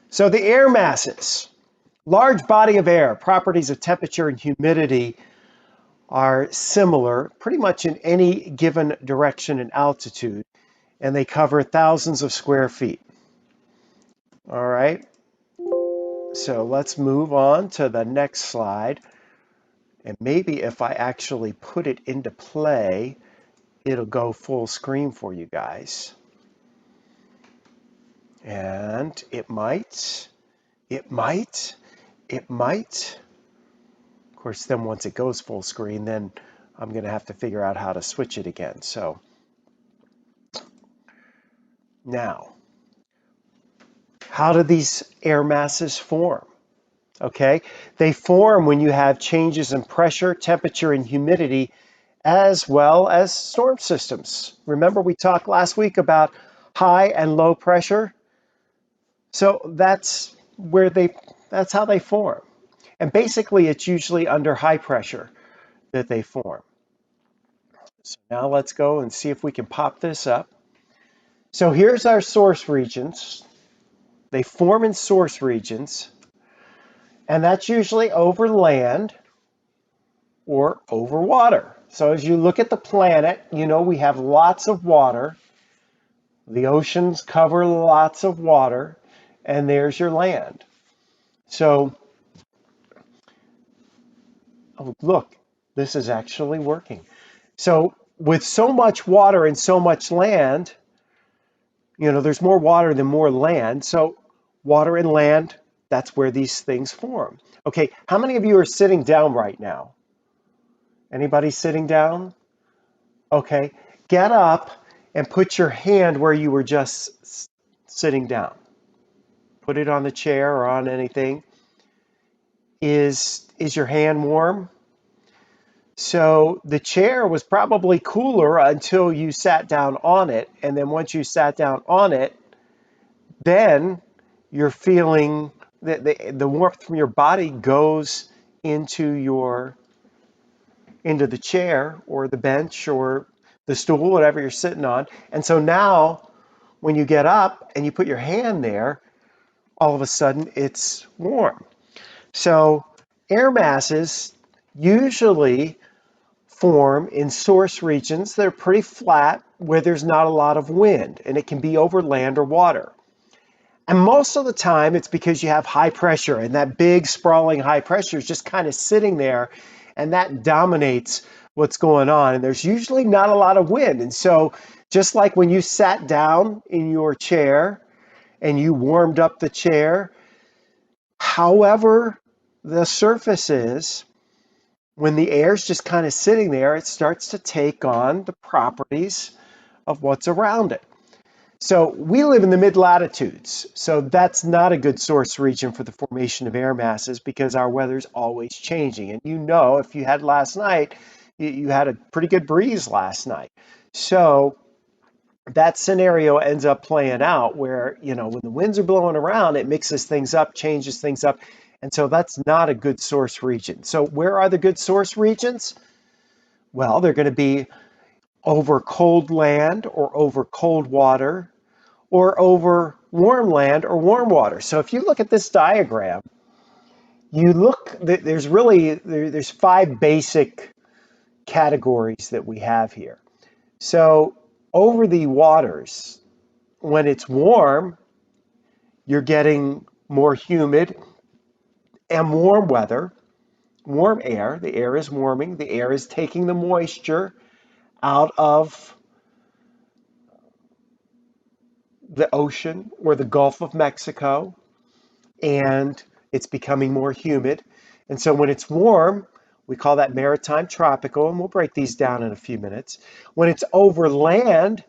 So the air masses, large body of air, properties of temperature and humidity are similar pretty much in any given direction and altitude, and they cover thousands of square feet. All right, so let's move on to the next slide. And maybe if I actually put it into play, it'll go full screen for you guys. And it might. Of course, then once it goes full screen, then I'm going to have to figure out how to switch it again. So now, how do these air masses form? Okay, they form when you have changes in pressure, temperature, and humidity, as well as storm systems. Remember we talked last week about high and low pressure? So that's how they form. And basically it's usually under high pressure that they form. So now let's go and see if we can pop this up. So here's our source regions. They form in source regions, and that's usually over land or over water. So as you look at the planet, you know we have lots of water. The oceans cover lots of water, and there's your land. So, oh, look, this is actually working. So with so much water and so much land, you know, there's more water than more land. So water and land, that's where these things form. Okay, how many of you are sitting down right now? Anybody sitting down? Okay, get up and put your hand where you were just sitting down. Put it on the chair or on anything. Is your hand warm? So the chair was probably cooler until you sat down on it. And then once you sat down on it, then you're feeling the warmth from your body goes into the chair or the bench or the stool, whatever you're sitting on. And so now when you get up and you put your hand there, all of a sudden it's warm. So air masses usually form in source regions that are pretty flat where there's not a lot of wind, and it can be over land or water. And most of the time it's because you have high pressure, and that big sprawling high pressure is just kind of sitting there, and that dominates what's going on. And there's usually not a lot of wind. And so just like when you sat down in your chair and you warmed up the chair, however the surface is, when the air's just kind of sitting there, it starts to take on the properties of what's around it. So we live in the mid-latitudes, so that's not a good source region for the formation of air masses because our weather's always changing. And you know, if you had last night, you had a pretty good breeze last night. So that scenario ends up playing out where, you know, when the winds are blowing around, it mixes things up, changes things up. And so that's not a good source region. So where are the good source regions? Well, they're going to be over cold land or over cold water or over warm land or warm water. So if you look at this diagram, there's 5 basic categories that we have here. So over the waters, when it's warm, you're getting more humid and warm weather, warm air. The air is warming. The air is taking the moisture out of the ocean or the Gulf of Mexico, and it's becoming more humid. And so when it's warm, we call that maritime tropical, and we'll break these down in a few minutes. When it's over land,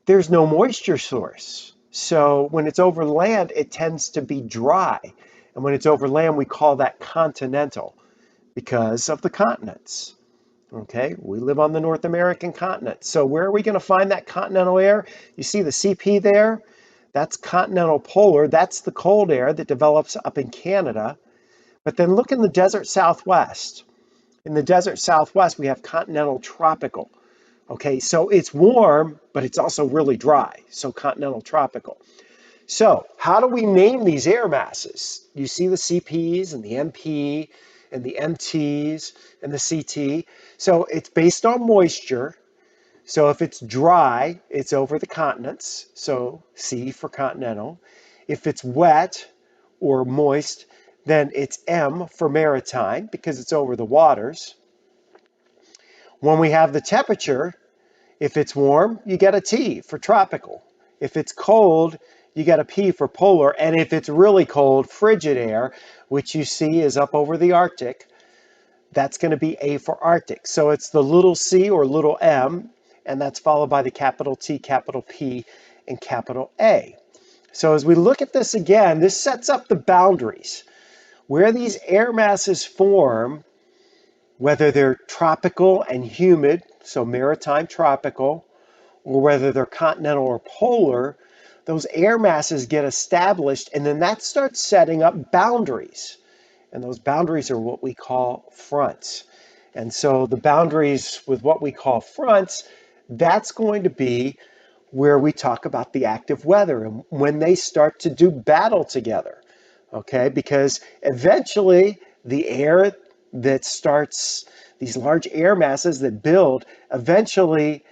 there's no moisture source. So when it's over land, it tends to be dry. And when it's over land, we call that continental because of the continents. Okay, we live on the North American continent. So where are we going to find that continental air? You see the CP there? That's continental polar. That's the cold air that develops up in Canada. But then look in the desert Southwest. In the desert Southwest, we have continental tropical. Okay, so it's warm, but it's also really dry. So continental tropical. So how do we name these air masses? You see the CPs and the MP and the MTs and the CT. So it's based on moisture. So if it's dry, it's over the continents. So C for continental. If it's wet or moist, then it's M for maritime because it's over the waters. When we have the temperature, if it's warm, you get a T for tropical. If it's cold, you get a P for polar. And if it's really cold, frigid air, which you see is up over the Arctic, that's going to be A for Arctic. So it's the little c or little m, and that's followed by the capital T, capital P, and capital A. So as we look at this again, this sets up the boundaries. Where these air masses form, whether they're tropical and humid, so maritime tropical, or whether they're continental or polar, those air masses get established, and then that starts setting up boundaries. And those boundaries are what we call fronts. And so the boundaries with what we call fronts, that's going to be where we talk about the active weather and when they start to do battle together. Okay, because eventually the air that starts, these large air masses that build, eventually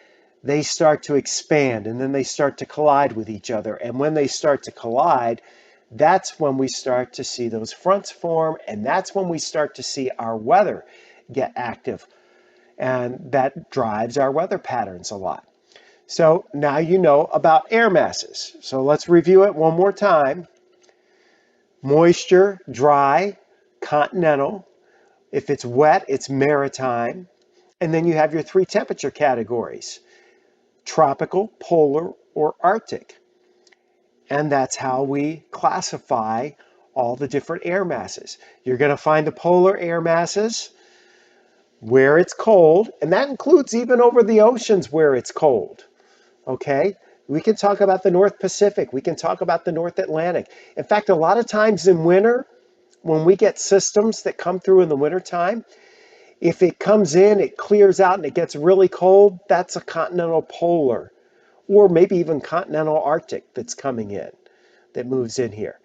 they start to expand and then they start to collide with each other. And when they start to collide, that's when we start to see those fronts form, and that's when we start to see our weather get active. And that drives our weather patterns a lot. So now you know about air masses. So let's review it one more time. Moisture, dry, continental. If it's wet, it's maritime. And then you have your three temperature categories: tropical, polar, or Arctic. And that's how we classify all the different air masses. You're going to find the polar air masses where it's cold, and that includes even over the oceans where it's cold. Okay? We can talk about the North Pacific. We can talk about the North Atlantic. In fact, a lot of times in winter, when we get systems that come through in the wintertime, if it comes in, it clears out, and it gets really cold, that's a continental polar, or maybe even continental Arctic that's coming in, that moves in here.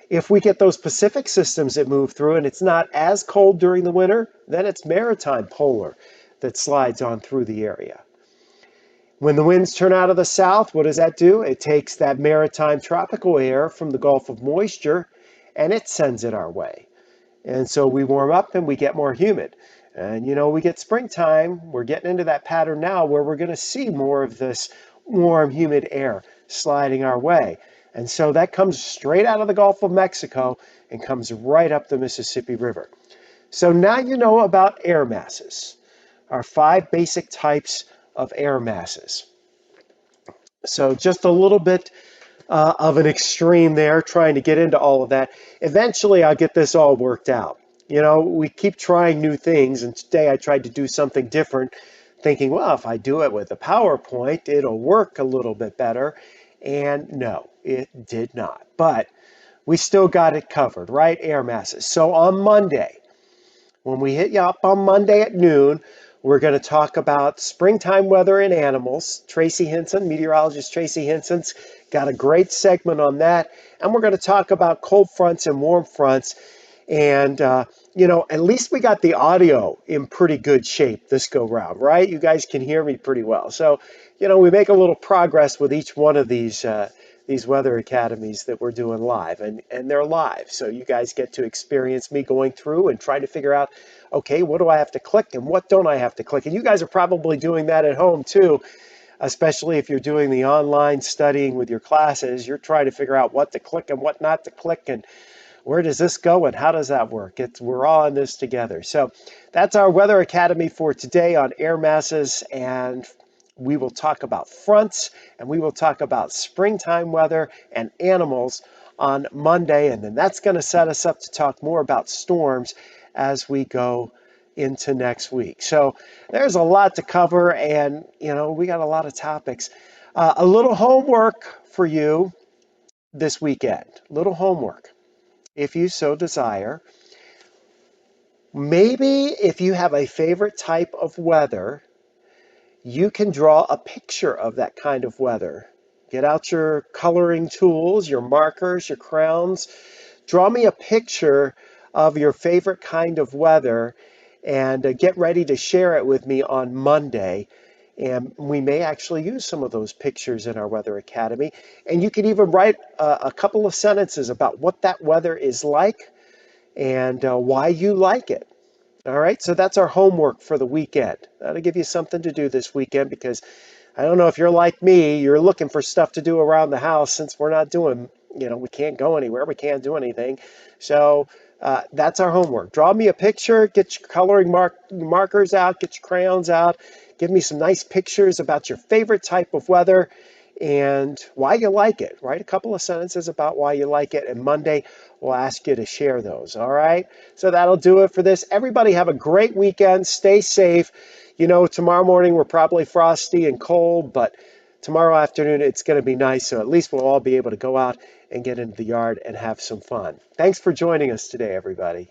If we get those Pacific systems that move through and it's not as cold during the winter, then it's maritime polar that slides on through the area. When the winds turn out of the south, what does that do? It takes that maritime tropical air from the Gulf of Moisture and it sends it our way. And so we warm up and we get more humid. And we get springtime. We're getting into that pattern now where we're going to see more of this warm, humid air sliding our way. And so that comes straight out of the Gulf of Mexico and comes right up the Mississippi River. So now you know about air masses, our 5 basic types of air masses. So just a little bit of an extreme there, trying to get into all of that. Eventually, I'll get this all worked out. We keep trying new things, and today I tried to do something different, thinking, well, if I do it with a PowerPoint, it'll work a little bit better. And no, it did not. But we still got it covered, right? Air masses. So on Monday, when we hit you up on Monday at noon, we're going to talk about springtime weather and animals. Tracy Hinson, meteorologist Tracy Hinson's got a great segment on that. And we're going to talk about cold fronts and warm fronts. And, at least we got the audio in pretty good shape this go round, right? You guys can hear me pretty well. So, we make a little progress with each one of these weather academies that we're doing live, and they're live. So you guys get to experience me going through and try to figure out, okay, what do I have to click and what don't I have to click? And you guys are probably doing that at home too, especially if you're doing the online studying with your classes. You're trying to figure out what to click and what not to click, and where does this go and how does that work? We're all in this together. So that's our Weather Academy for today on air masses, and we will talk about fronts and we will talk about springtime weather and animals on Monday. And then that's going to set us up to talk more about storms as we go into next week. So there's a lot to cover, and we got a lot of topics. A little homework for you this weekend. Little homework, if you so desire. Maybe if you have a favorite type of weather, you can draw a picture of that kind of weather Get out your coloring tools, your markers, your crayons. Draw me a picture of your favorite kind of weather and get ready to share it with me on Monday. And we may actually use some of those pictures in our Weather Academy. And you can even write a couple of sentences about what that weather is like and why you like it. All right, so that's our homework for the weekend. That'll give you something to do this weekend because I don't know if you're like me, you're looking for stuff to do around the house since we're not doing, we can't go anywhere, we can't do anything. So that's our homework. Draw me a picture, get your coloring markers out, get your crayons out, give me some nice pictures about your favorite type of weather and why you like it. Write a couple of sentences about why you like it, and Monday we'll ask you to share those. All right? So that'll do it for this. Everybody have a great weekend. Stay safe. Tomorrow morning we're probably frosty and cold, but tomorrow afternoon it's going to be nice, so at least we'll all be able to go out and get into the yard and have some fun. Thanks for joining us today, everybody.